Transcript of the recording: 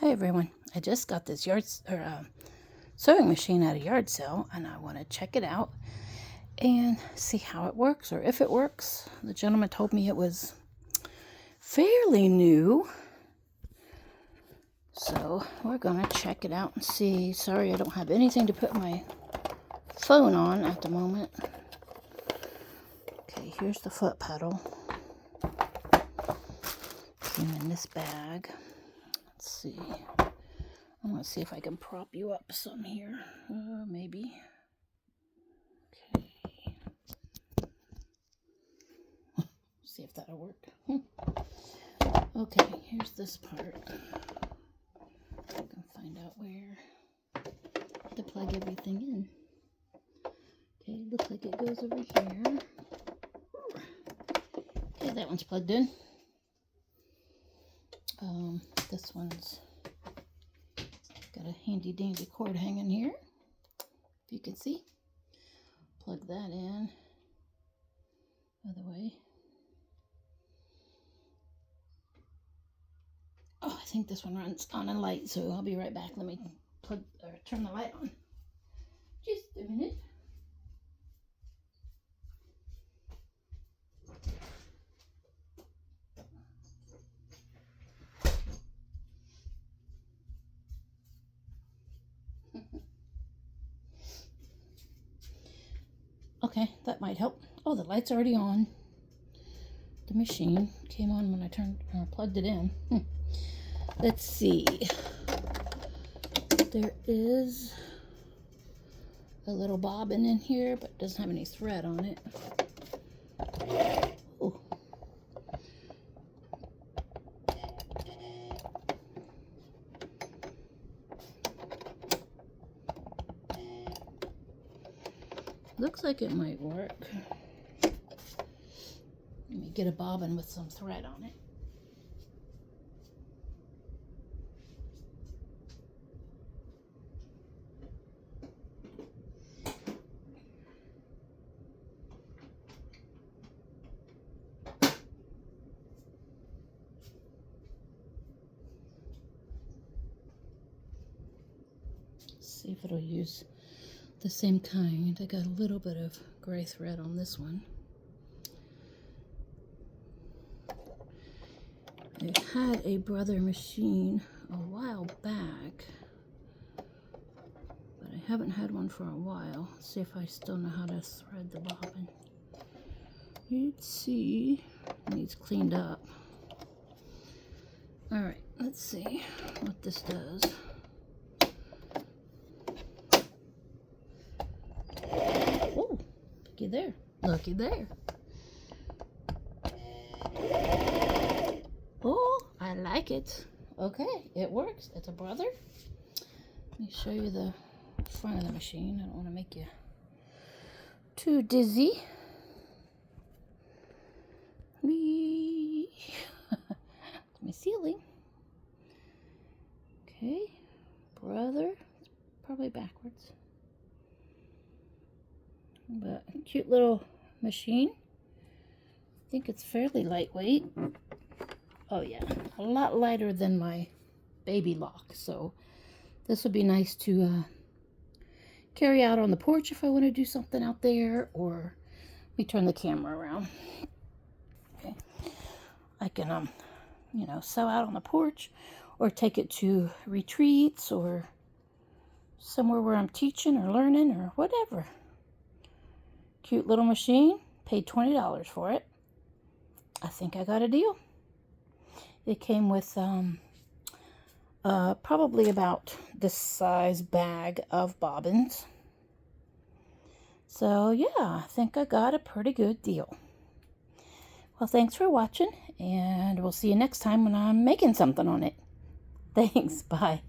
Hi everyone. I just got this sewing machine at a yard sale, and I want to check it out and see how it works, or if it works. The gentleman told me it was fairly new, so we're gonna check it out and see. Sorry, I don't have anything to put my phone on at the moment. Okay, here's the foot pedal. Came in this bag. Let's see. I want to see if I can prop you up some here. Maybe. Okay. See if that'll work. Okay, here's this part. I can find out where to plug everything in. Okay, looks like it goes over here. Okay, that one's plugged in. This one's got a handy dandy cord hanging here, if you can see. Plug that in. Other way. Oh, I think this one runs on a light, so I'll be right back. Let me turn the light on. Just a minute. Okay, that might help. Oh, the light's already on. The machine came on when I plugged it in. Let's see. There is a little bobbin in here, but it doesn't have any thread on it. Ooh. Looks like it might work. Let me get a bobbin with some thread on it. See if it'll use the same kind. I got a little bit of gray thread on this one. I had a Brother machine a while back, but I haven't had one for a while. Let's see if I still know how to thread the bobbin. Let's see. It needs cleaned up. Alright, let's see what this does. Oh, looky there. Looky there. Oh, I like it. Okay, it works. It's a Brother. Let me show you the front of the machine. I don't want to make you too dizzy. Whee! It's my ceiling. Okay, Brother. It's probably backwards. But a cute little machine. I think it's fairly lightweight. Oh yeah, a lot lighter than my Baby Lock. So this would be nice to carry out on the porch if I want to do something out there, or let me turn the camera around. Okay, I can sew out on the porch, or take it to retreats, or somewhere where I'm teaching or learning or whatever. Cute little machine. Paid $20 for it. I think I got a deal. It came with probably about this size bag of bobbins. So yeah, I think I got a pretty good deal. Well, thanks for watching, and we'll see you next time when I'm making something on it. Thanks, bye.